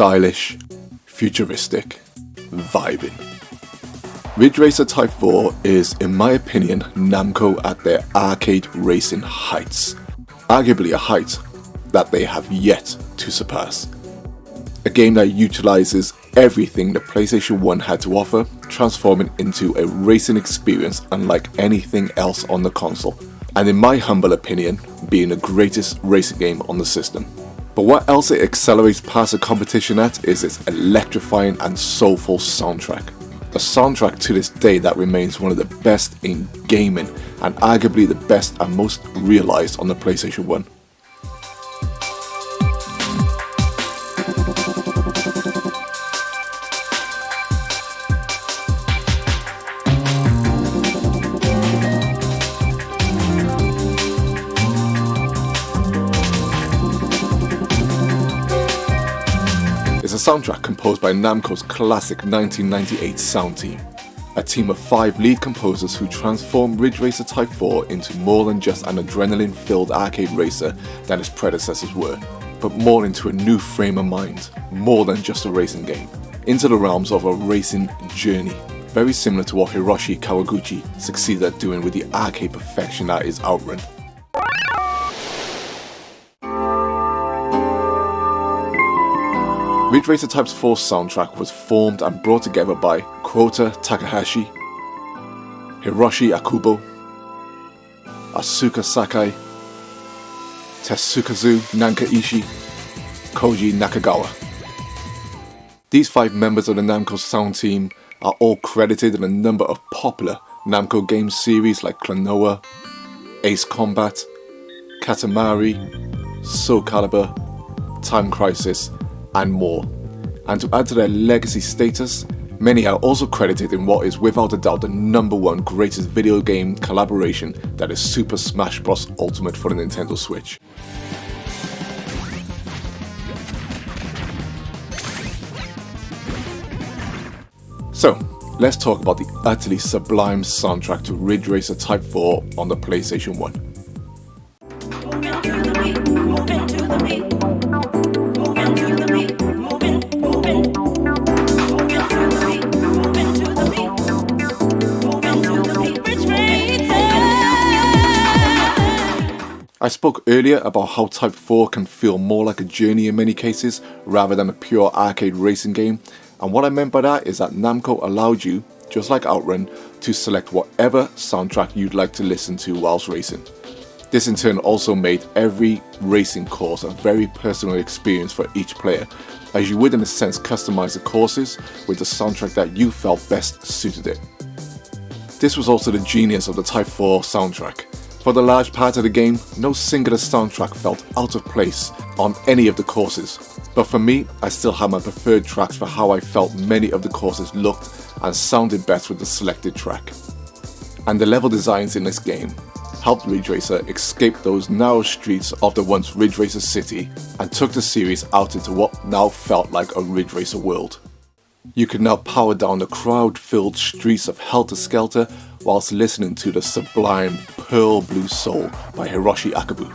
stylish, futuristic, vibing. Ridge Racer Type 4 is, in my opinion, Namco at their arcade racing heights. Arguably a height that they have yet to surpass. A game that utilizes everything the PlayStation 1 had to offer, transforming into a racing experience unlike anything else on the console, and in my humble opinion, being the greatest racing game on the system. But what else it accelerates past the competition at is its electrifying and soulful soundtrack. A soundtrack to this day that remains one of the best in gaming and arguably the best and most realized on the PlayStation 1. It's a soundtrack composed by Namco's classic 1998 sound team, a team of 5 lead composers who transformed Ridge Racer Type 4 into more than just an adrenaline-filled arcade racer that its predecessors were, but more into a new frame of mind, more than just a racing game, into the realms of a racing journey, very similar to what Hiroshi Kawaguchi succeeded at doing with the arcade perfection that is Outrun. Ridge Racer Type 4's soundtrack was formed and brought together by Kouta Takahashi, Hiroshi Akubo, Asuka Sakai, Tetsukazu Nakaishi, Koji Nakagawa. These 5 members of the Namco sound team are all credited in a number of popular Namco game series like Klonoa, Ace Combat, Katamari, Soul Calibur, Time Crisis, and more. And to add to their legacy status, many are also credited in what is without a doubt the #1 greatest video game collaboration, that is Super Smash Bros. Ultimate for the Nintendo Switch. So, let's talk about the utterly sublime soundtrack to Ridge Racer Type 4 on the PlayStation 1. I spoke earlier about how Type 4 can feel more like a journey in many cases rather than a pure arcade racing game, and what I meant by that is that Namco allowed you, just like Outrun, to select whatever soundtrack you'd like to listen to whilst racing. This in turn also made every racing course a very personal experience for each player, as you would in a sense customize the courses with the soundtrack that you felt best suited it. This was also the genius of the Type 4 soundtrack. For the large part of the game, no singular soundtrack felt out of place on any of the courses, but for me, I still had my preferred tracks for how I felt many of the courses looked and sounded best with the selected track. And the level designs in this game helped Ridge Racer escape those narrow streets of the once Ridge Racer City and took the series out into what now felt like a Ridge Racer world. You could now power down the crowd-filled streets of Helter Skelter whilst listening to the sublime Pearl Blue Soul by Hiroshi Akubo.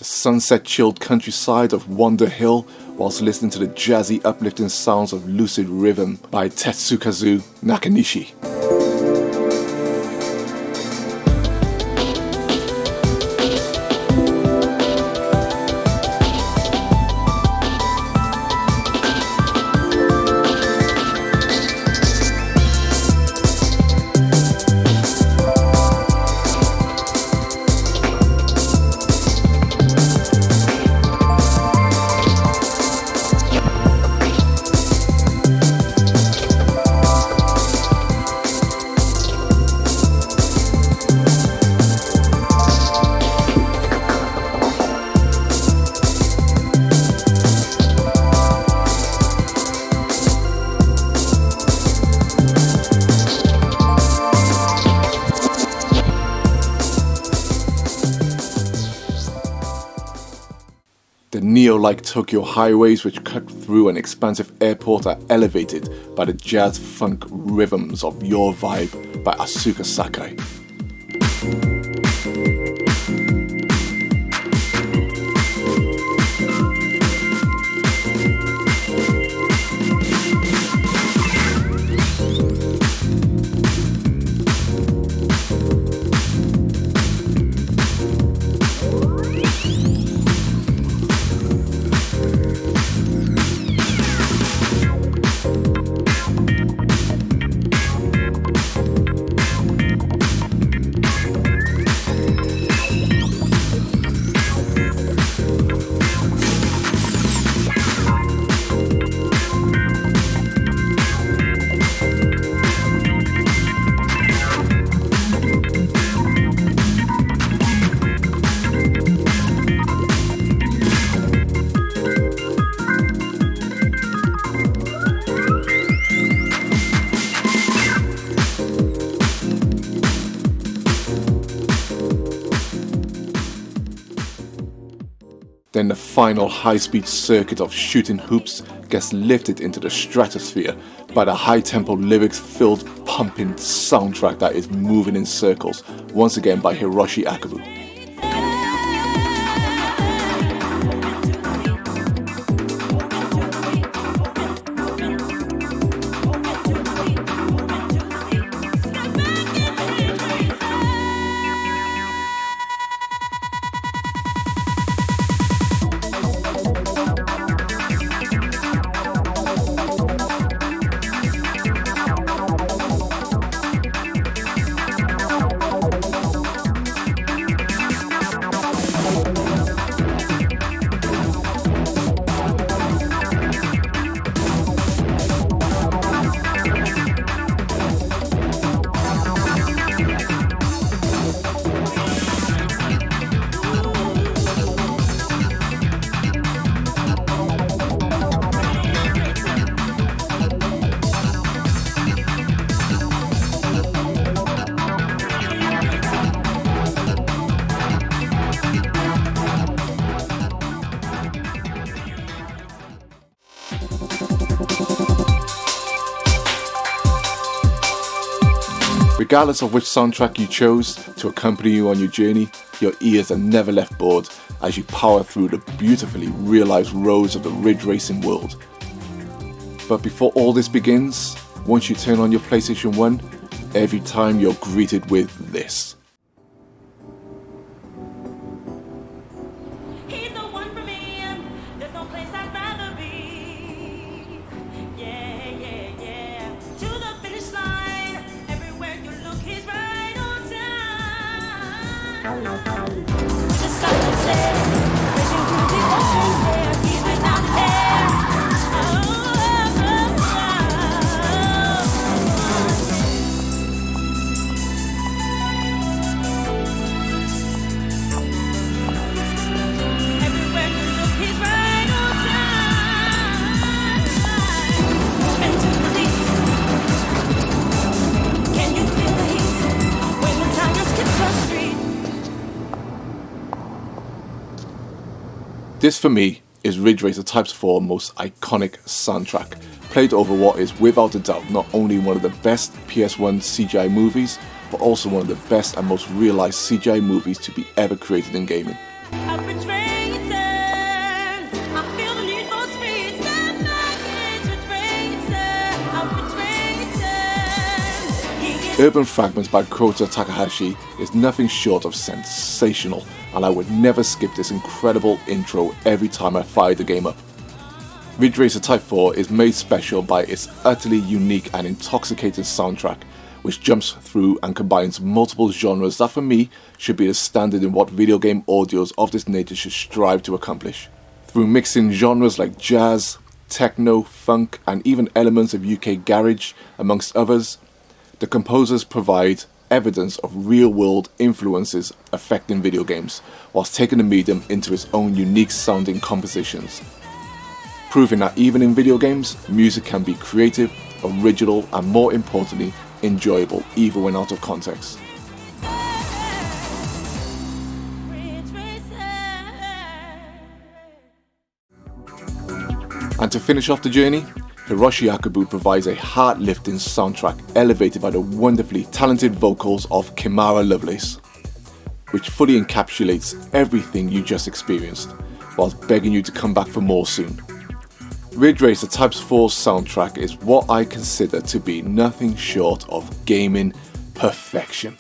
Sunset-chilled countryside of Wonder Hill whilst listening to the jazzy uplifting sounds of Lucid Rhythm by Tetsukazu Nakanishi. The neo-like Tokyo highways which cut through an expansive airport are elevated by the jazz-funk rhythms of Your Vibe by Asuka Sakai. Then the final high-speed circuit of shooting hoops gets lifted into the stratosphere by the high-tempo lyrics-filled pumping soundtrack that is moving in circles, once again by Hiroshi Akabu. Regardless of which soundtrack you chose to accompany you on your journey, your ears are never left bored as you power through the beautifully realized roads of the Ridge Racing world. But before all this begins, once you turn on your PlayStation 1, every time you're greeted with this. This for me is Ridge Racer Type 4's most iconic soundtrack, played over what is without a doubt not only one of the best PS1 CGI movies, but also one of the best and most realised CGI movies to be ever created in gaming. Urban Fragments by Kota Takahashi is nothing short of sensational, and I would never skip this incredible intro every time I fire the game up. Ridge Racer Type 4 is made special by its utterly unique and intoxicating soundtrack, which jumps through and combines multiple genres that for me should be the standard in what video game audios of this nature should strive to accomplish. Through mixing genres like jazz, techno, funk, and even elements of UK garage, amongst others, the composers provide evidence of real-world influences affecting video games, whilst taking the medium into its own unique sounding compositions. Proving that even in video games, music can be creative, original, and more importantly, enjoyable, even when out of context. And to finish off the journey, Hiroshi Akabu provides a heart-lifting soundtrack elevated by the wonderfully talented vocals of Kimara Lovelace, which fully encapsulates everything you just experienced, whilst begging you to come back for more soon. Ridge Racer Type 4's soundtrack is what I consider to be nothing short of gaming perfection.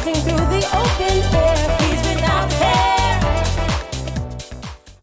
Blazing through the